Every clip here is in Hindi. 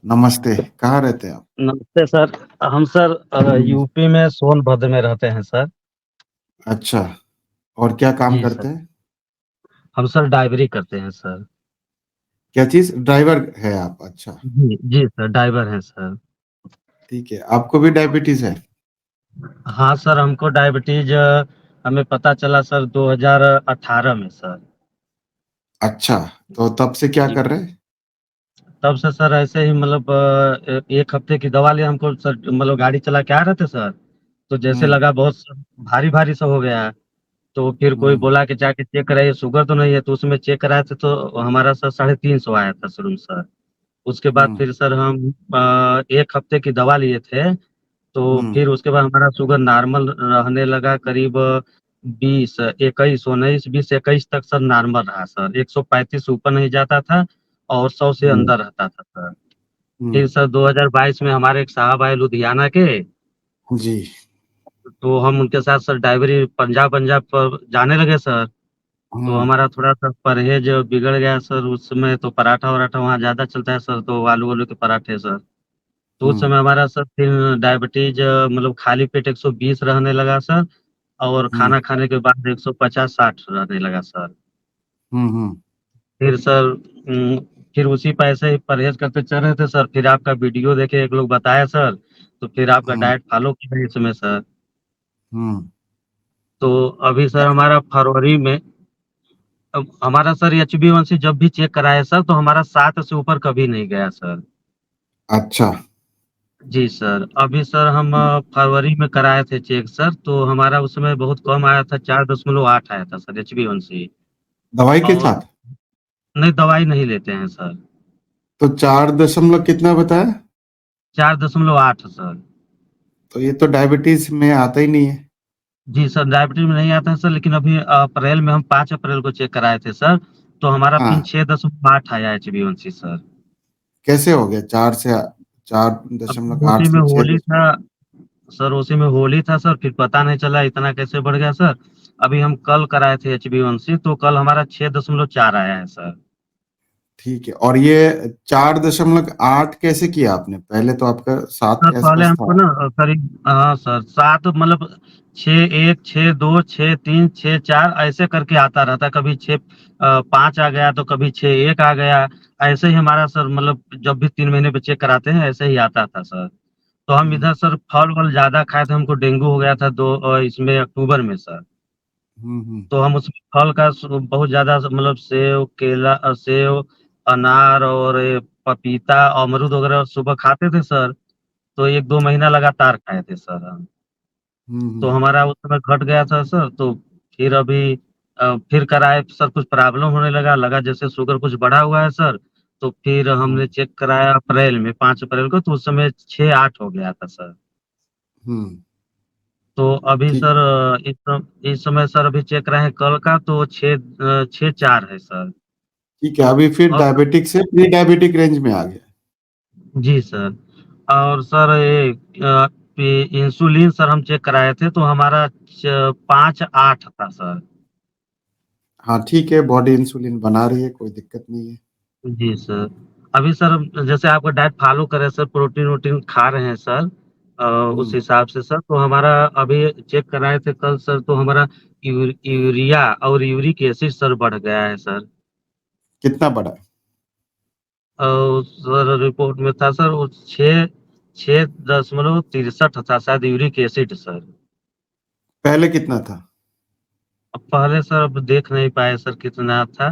नमस्ते, कहाँ रहते हैं आप? नमस्ते सर। हम सर हुँ। यूपी में सोनभद्र में रहते हैं सर। अच्छा, और क्या काम जी सर। करते हैं? हम सर ड्राइवरी करते हैं सर। क्या चीज़? ड्राइवर है आप, अच्छा, जी सर, ड्राइवर हैं सर। ठीक है। आपको भी डायबिटीज़ है? हाँ सर, हमको डायबिटीज़ हमें पता चला सर 2018 में सर। अच्छा, तो तब से क्या जी। कर रहे हैं? तब से सर ऐसे ही मतलब 1 हफ्ते की दवा लिए हमको सर मतलब गाड़ी चला के आ रहे थे सर, तो जैसे हुँ, लगा बहुत भारी-भारी सा हो गया है। तो फिर कोई हुँ, बोला कि जाके चेक कराइए शुगर तो नहीं है, तो उसमें चेक कराए थे तो हमारा सर 350 आया था सर। उसके बाद हुँ, फिर सर हम 1 हफ्ते की दवा लिए थे, तो हुँ, फिर उसके बाद हमारा शुगर नॉर्मल रहने लगा करीब 20, 21, 19, 20, 21 तक सर नॉर्मल रहा सर। 135 से ऊपर नहीं जाता था और 100 से हुँ, अंदर रहता था सर। हुँ, फिर सर 2022 में हमारे एक साहब आए लुधियाना के, जी, तो हम उनके साथ सर ड्राइवरी पंजाब पर जाने लगे सर। तो हुँ, हमारा थोड़ा-सा परहेज़ बिगड़ गया सर उस समय, तो पराठा-वराठा वहाँ ज़्यादा चलता है सर, तो आलू-वालू के पराठे सर। तो उस हुँ, समय हमारा सर फिर डायबिटीज़ मतलब खाली पेट 120 रहने लगा सर और हुँ, खाना खाने के बाद 150-60 रहने लगा सर। हुँ, हुँ, फिर सर फिर उसी पे ऐसे ही परहेज़ करते चल रहे थे सर, फिर आपका वीडियो देखे एक लोग बताया सर, तो फिर आपका हुँ, डाइट फ़ॉलो किए इसमें सर। हुँ, तो अभी सर हमारा फरवरी में अब हमारा सर एचबी1सी जब भी चेक कराए सर, तो हमारा 7 से ऊपर कभी नहीं गया सर। अच्छा, जी सर, अभी सर हम फरवरी में कराए थे चेक सर, तो हमारा उस समय बहुत कम आया था 4.8 आया था सर एचबी1सी दवाई के और साथ? नहीं दवाई नहीं लेते हैं सर, तो 4 दशमलव कितना बताया? 4.8 सर। तो ये तो डायबिटीज़ में आता ही नहीं है। जी सर, डायबिटीज़ में नहीं आता है सर, लेकिन अभी अप्रैल में हम 5 अप्रैल को चेक कराए थे सर, तो हमारा पिन हाँ, 6.8 आया एचबी1सी सर। कैसे हो गया अब 4.8 उसी में से 6 होली दशमलव? था सर, उसी में होली था सर, फिर पता नहीं चला इतना कैसे बढ़ गया सर। अभी हम कल कराए थे एचबी1सी तो कल हमारा 6.4 आया है सर। ठीक है, और ये 4.8 कैसे किया आपने? पहले तो आपका 7 सर के पहले आसपास हमको था। ना करीब हाँ सर 7 मतलब 6-1, 6-2, 6-3, 6-4 ऐसे करके आता रहता है। कभी 5 आ गया तो कभी 6-1 आ गया। ऐसे ही हमारा सर मतलब जब भी 3 महीने पे चेक कराते हैं ऐसे ही आता था सर। तो हम हुँ, इधर सर फल-वल ज़्यादा खाए थे, हमको डेंगू हो गया था इसमें अक्टूबर में सर। हुँ, हुँ, तो हम उसमें फल का बहुत ज़्यादा मतलब सेब, केला सेब, अनार और ये पपीता, अमरूद वगैरह सुबह खाते थे सर, तो 1-2 महीना लगातार खाए थे सर हम। हुँ, तो हुँ, हमारा उस समय घट गया था सर, तो फिर अभी फिर कराए सर कुछ प्रॉब्लम होने लगा जैसे शुगर कुछ बढ़ा हुआ है सर, तो फिर हुँ, हमने चेक कराया अप्रैल में 5 अप्रैल को तो उस समय 6-8 हो गया था सर। हुँ, तो अभी ठीक सर इस समय सर अभी चेक कराए हैं कल का तो 6-4 है सर। ठीक है, अभी फिर और डायबिटिक से प्री डायबिटिक रेंज में आ गया। जी सर। और सर ये इंसुलिन सर हम चेक कराए थे तो हमारा 5-8 था सर। हाँ, ठीक है, बॉडी इंसुलिन बना रही है, कोई दिक्कत नहीं है। जी सर। अभी सर जैसे आपका डाइट फ़ॉलो कर रहे हैं सर, प्रोटीन-वोटीन खा रहे हैं सर उस हुँ, हिसाब से सर तो हमारा अभी चेक कराए थे कल सर तो हमारा यूरिया और यूरिक एसिड सर बढ़ गया है सर। कितना बढ़ा? सर रिपोर्ट में था सर वो 6.63 था शायद यूरिक एसिड सर। पहले कितना था? अब पहले सर अब देख नहीं पाए सर कितना था,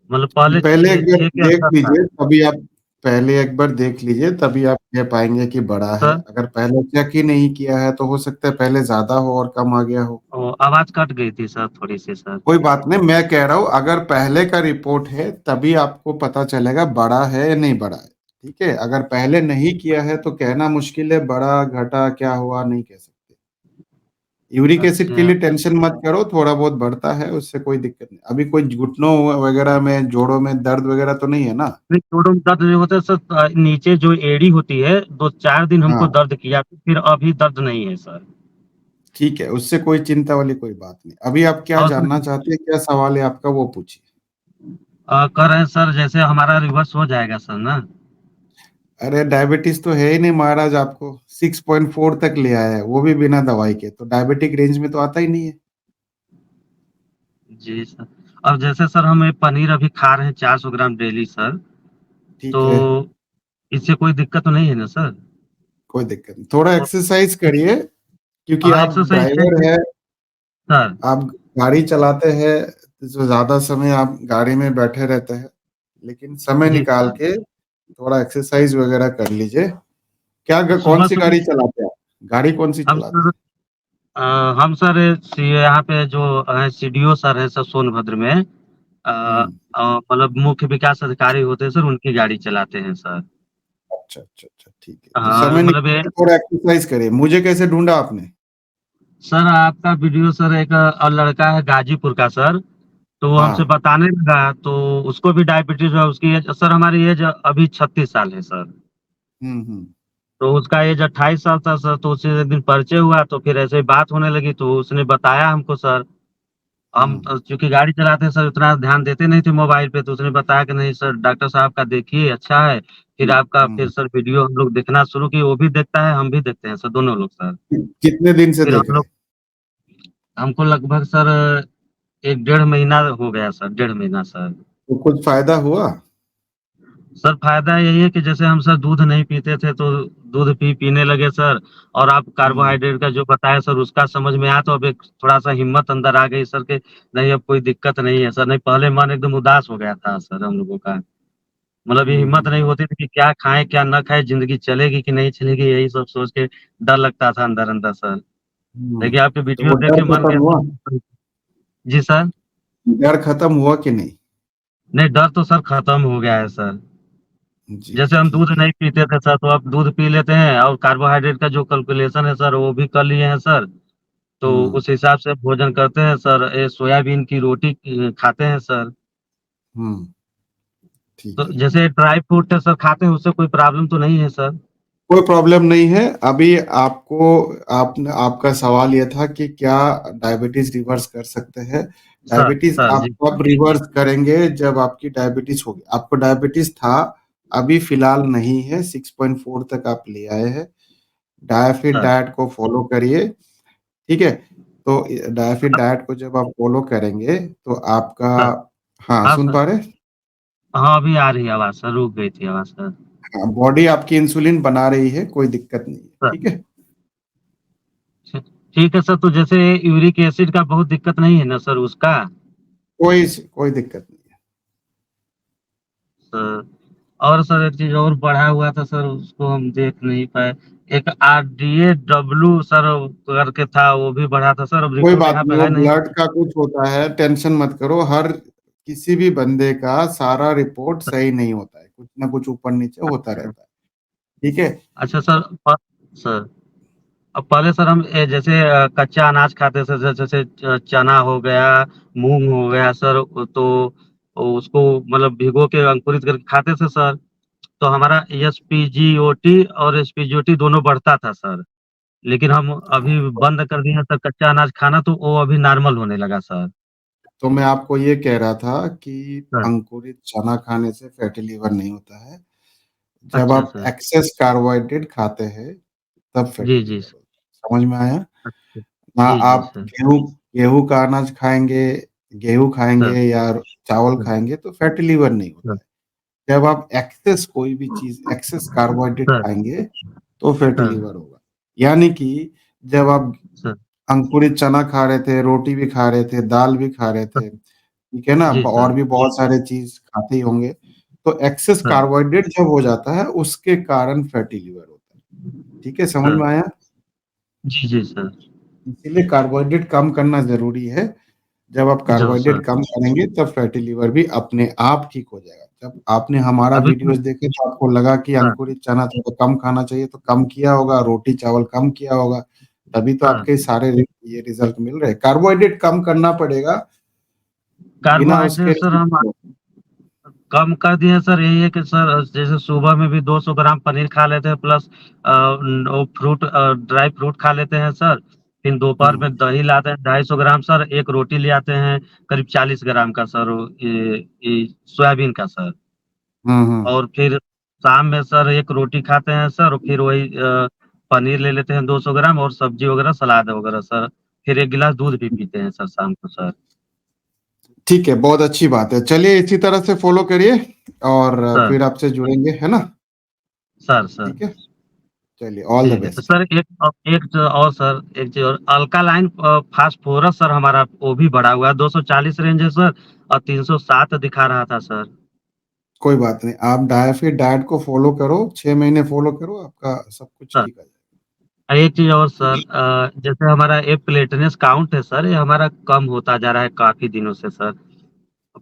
मतलब ये पहले पहले एक 6 बार के देख अंदर था। लीजिए, तभी आप पहले एक बार देख लीजिए, तभी आप कह पाएँगे कि बढ़ा है। सर अगर पहले चेक ही नहीं किया है, तो हो सकता है पहले ज़्यादा हो और कम आ गया हो। आवाज़ कट गई थी सर थोड़ी-सी सर। कोई बात नहीं, मैं कह रहा हूँ अगर पहले का रिपोर्ट है तभी आपको पता चलेगा बड़ा है या नहीं बड़ा है। ठीक है, अगर पहले नहीं किया है तो कहना मुश्किल है, बड़ा घटा क्या हुआ नहीं कह सकते। यूरिक एसिड के अच्छा। लिए टेंशन मत करो, थोड़ा बहुत बढ़ता है, उससे कोई दिक्कत नहीं। अभी कोई घुटनों वगैरह में जोड़ों में दर्द वगैरह तो नहीं है ना? नहीं जोड़ों में दर्द नहीं होता है सर, नीचे जो एड़ी होती है 2-4 दिन हमको हाँ, दर्द किया फिर अभी दर्द नहीं है सर। ठीक है, उससे कोई चिंता वाली कोई बात नहीं। अभी आप क्या और जानना सर चाहते हैं, क्या सवाल है आपका वो पूछिए? कह रहे हैं सर जैसे हमारा रिवर्स हो जाएगा सर ना? अरे डायबिटीज तो है ही नहीं महाराज, आपको 6.4 तक ले आया है, वो भी बिना दवाई के, तो डायबिटिक रेंज में तो आता ही नहीं है। जी सर। और जैसे सर हम ये पनीर अभी खा रहे हैं 400 ग्राम डेली सर, ठीक तो है, इससे कोई दिक्कत तो नहीं है ना सर? कोई दिक्कत नहीं, थोड़ा तो एक्सरसाइज करिए, क्योंकि हाँ, आप एक्सरसाइज है ड्राइवर है, सर। आप गाड़ी चलाते हैं, तो ज्यादा समय आप गाड़ी में बैठे रहते हैं, लेकिन समय जी निकाल सर। के थोड़ा एक्सरसाइज वगैरह कर लीजिए। क्या कौन सी सुबह-सुबह गाड़ी चलाते हैं आप? गाड़ी कौन सी हम चलाते सर हैं? हम सर यहाँ पे जो सीडीओ सर हैं सर सोनभद्र में, हम्म। मतलब मुख्य विकास अधिकारी होते हैं सर, उनकी गाड़ी चलाते हैं सर। अच्छा अच्छा अच्छा, ठीक है, तो हाँ, समय मतलब ये निकाल के थोड़ा एक्सरसाइज करिए। मुझे कैसे ढूंढा आपने? सर आपका वीडियो सर एक लड़का है गाजीपुर का सर, तो वो हमसे हाँ। बताने लगा, तो उसको भी डायबिटीज है। उसकी एज सर, हमारी एज अभी 36 साल है सर। हम्म। तो उसका एज 28 साल था सर, तो उससे एक दिन परिचय हुआ, तो फिर ऐसे ही बात होने लगी, तो उसने बताया हमको सर। हम हम्म। चूंकि गाड़ी चलाते हैं सर, उतना ध्यान देते नहीं थे मोबाइल पे, तो उसने बताया कि नहीं सर, डॉक्टर साहब का देखिए अच्छा है। फिर आपका फिर हम्म। सर वीडियो हम लोग देखना शुरू किए, वो भी देखता है, हम भी देखते हैं सर, दोनों लोग सर। कितने दिन से फिर देख हम रहे लोग हैं? हमको लगभग सर 1 डेढ़ महीना हो गया सर, डेढ़ महीना सर। तो कुछ फायदा हुआ? सर फायदा यही है कि जैसे हम सर दूध नहीं पीते थे, तो दूध पीने लगे सर। और आप हम्म। कार्बोहाइड्रेट का जो बताया सर, उसका समझ में आया, तो अब एक थोड़ा सा हिम्मत अंदर आ गई सर के नहीं, अब कोई दिक्कत नहीं है सर। नहीं, पहले मन एकदम उदास हो गया था सर हम लोगों का। मतलब ये हिम्मत नहीं हम्म। होती थी कि क्या खाएं क्या न खाएं, जिंदगी चलेगी कि नहीं चलेगी, यही सब सोच के डर लगता था अंदर अंदर सर। हम्म। देखिए आपके तो वीडियो वो देख डर के मन खत्म हुआ? के जी सर। डर खत्म हुआ कि नहीं? नहीं, डर तो सर खत्म हो गया है सर। जी, जैसे हम दूध ठीक है। नहीं पीते थे सर, तो अब दूध पी लेते हैं, और कार्बोहाइड्रेट का जो कैलकुलेशन है सर, वो भी कर लिए हैं सर। तो हम्म। उस हिसाब से भोजन करते हैं सर। ये सोयाबीन की रोटी खाते हैं सर। हम्म। ठीक तो है। जैसे ड्राई फ्रूट है सर, खाते हैं, उससे कोई प्रॉब्लम तो नहीं है सर? कोई प्रॉब्लम नहीं है अभी आपको। आपका सवाल यह था कि क्या डायबिटीज रिवर्स कर सकते हैं? सर डायबिटीज सर आप जी। कब रिवर्स करेंगे? जब आपकी डायबिटीज होगी। आपको डायबिटीज था, अभी फिलहाल नहीं है, 6.4 तक आप ले आए हैं। डायफिट सर डाइट को फॉलो करिए, ठीक है। तो डायफिट डाइट को जब आप फॉलो करेंगे तो आपका, सर। हाँ हाँ सुन सर। पा रहे? हाँ, अभी आ रही है आवाज़ सर, रुक गई थी आवाज़ सर। हाँ, बॉडी आपकी इंसुलिन बना रही है, कोई दिक्कत नहीं है, सर, ठीक है। ठी ठीक है सर, तो जैसे यूरिक एसिड का बहुत दिक्कत नहीं है ना सर उसका? कोई दिक्कत नहीं है। सर, और सर एक चीज़ और बढ़ा हुआ था सर, उसको हम देख नहीं पाए। एक आरडीए सर करके था, वो भी बढ़ा था सर, अब कोई रिपोर्ट बात यहाँ नहीं, पे वो है नहीं। ब्लड का कुछ होता है, टेंशन मत करो। हर किसी भी बंदे का सारा रिपोर्ट सही नहीं होता है, कुछ ना कुछ ऊपर नीचे होता अच्छा। रहता है, ठीक है। अच्छा सर, सर, अब पहले सर हम जैसे कच्चा अनाज खाते थे सर, जैसे चना हो गया, मूंग हो गया सर, तो उसको मतलब भिगो के अंकुरित करके खाते थे सर। तो हमारा एसपीजीओटी और एसपीजीओटी दोनों बढ़ता था सर। लेकिन हम हाँ, अभी बंद कर दिए हैं सर कच्चा अनाज खाना, तो वो अभी नॉर्मल होने लगा सर। तो मैं आपको ये कह रहा था कि सर। अंकुरित चना खाने से फैटी लिवर नहीं होता है। जब अच्छा आप सर। एक्सेस कार्बोहाइड्रेट खाते हैं तब फैटी जी, जी लिवर सर। होता है, समझ में आया? अच्छा। ना जी, जी आप सर। गेहूं गेहूं का अनाज खाएंगे, गेहूं खाएंगे सर, या चावल सर, खाएंगे तो फैटी लिवर नहीं सर, होता है। जब आप एक्सेस कोई भी चीज, एक्सेस कार्बोहाइड्रेट सर, खाएंगे तो फैटी सर, लिवर होगा। यानी कि जब आप सर, अंकुरित चना खा रहे थे, रोटी भी खा रहे थे, दाल भी खा रहे सर। थे, ठीक है ना, जी और सर। भी बहुत सारे चीज खाते ही होंगे, तो एक्सेस सर, कार्बोहाइड्रेट जब हो जाता है उसके कारण फैटी लिवर होता है, ठीक है, समझ सर। में आया? जी, जी सर। इसीलिए कार्बोहाइड्रेट कम करना जरूरी है। जब आप जो सर। कार्बोहाइड्रेट कम करेंगे तब फैटी लिवर भी अपने आप ठीक हो जाएगा। जब आपने हमारा अभी तो वीडियोस देखे तो आपको लगा कि सर, अंकुरित चना थोड़ा कम खाना चाहिए, तो कम किया होगा, रोटी चावल कम किया होगा, तभी तो सर, आपके सारे ये रिजल्ट मिल रहे हैं। कार्बोहाइड्रेट कम करना पड़ेगा, बिना उसके कार्बोहाइड्रेट सर हम कम कर दिए हैं सर। यही है कि सर जैसे सुबह में भी 200 ग्राम पनीर खा लेते हैं, प्लस वो ड्राई फ्रूट खा लेते हैं सर। फिर दोपहर हम्म। में दही लाते हैं 250 ग्राम सर, एक रोटी ले आते हैं करीब 40 ग्राम का सर, ये सोयाबीन का सर। हम्म। और फिर शाम में सर एक रोटी खाते हैं सर, और फिर वही पनीर ले लेते हैं 200 ग्राम, और सब्जी वगैरह सलाद वगैरह सर। फिर एक गिलास दूध भी पीते हैं सर शाम को सर। ठीक है, बहुत अच्छी बात है। चलिए इसी तरह से फॉलो करिए, और सर फिर आपसे जुड़ेंगे, है ना? सर सर ठीक है, चलिए, ऑल द ठीक है बेस्ट। सर। एक और सर, एक चीज और, अल्कालाइन फास्फोरस सर हमारा वो भी बढ़ा हुआ है, 240 रेंज है सर, और 307 दिखा रहा था सर। कोई बात नहीं, आप फिर डाइट को फॉलो करो, 6 महीने फॉलो करो, आपका सब कुछ सर ठीक आ जाएगा। एक चीज और ठीक सर, है। जैसे हमारा एक प्लेटलेट्स काउंट है सर, ये हमारा कम होता जा रहा है काफी दिनों से सर।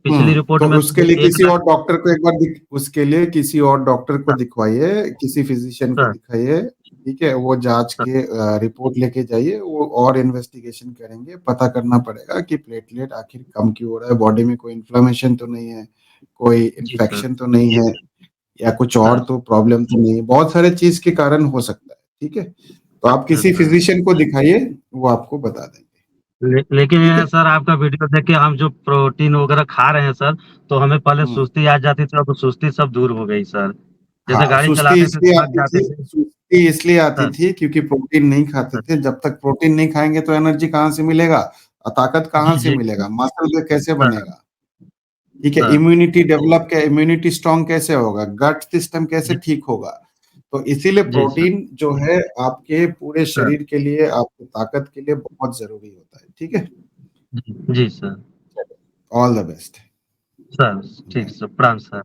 पिछली रिपोर्ट तो में उसके तो लिए एक किसी लाख और डॉक्टर को एक बार उसके लिए किसी और डॉक्टर को सर। दिखवाइए, किसी फिजिशियन को सर दिखाइए। ठीक है, वो जांच सर के रिपोर्ट लेके जाइए, वो और इन्वेस्टिगेशन करेंगे, पता करना पड़ेगा कि प्लेटलेट आखिर कम क्यों हो रहा है, बॉडी में कोई इन्फ्लेमेशन तो नहीं है, कोई जी सर। इन्फेक्शन तो नहीं है, या कुछ और सर तो प्रॉब्लम तो नहीं है। बहुत सारे चीज के कारण हो सकता है। ठीक है, तो आप किसी सर। फिजिशियन को दिखाइए, वो आपको बता देंगे। लेकिन ठीक है। सर आपका वीडियो देख के हम जो प्रोटीन वगैरह खा रहे हैं सर, तो हमें पहले हम्म सुस्ती आ जाती थी, अब सुस्ती सब दूर हो गई सर। जैसे हाँ, गाड़ी सुस्ती चलाते थे इसलिए थक आती जाते थी, थे। सुस्ती इसलिए आती सर थी क्योंकि प्रोटीन नहीं खाते सर। थे। जब तक प्रोटीन नहीं खाएंगे तो एनर्जी कहाँ से मिलेगा, और ताकत कहाँ जी से जी मिलेगा, मसल कैसे सर। बनेगा? ठीक है, सर इम्यूनिटी डेवलप, क्या इम्यूनिटी स्ट्रांग कैसे होगा, गट सिस्टम कैसे जी ठीक होगा? तो इसीलिए जी सर। प्रोटीन जो है आपके पूरे सर शरीर के लिए, आपकी ताकत के लिए बहुत जरूरी होता है। ठीक है, जी जी sir. All the best. Sir ठीक बाय। सर, प्रणाम सर।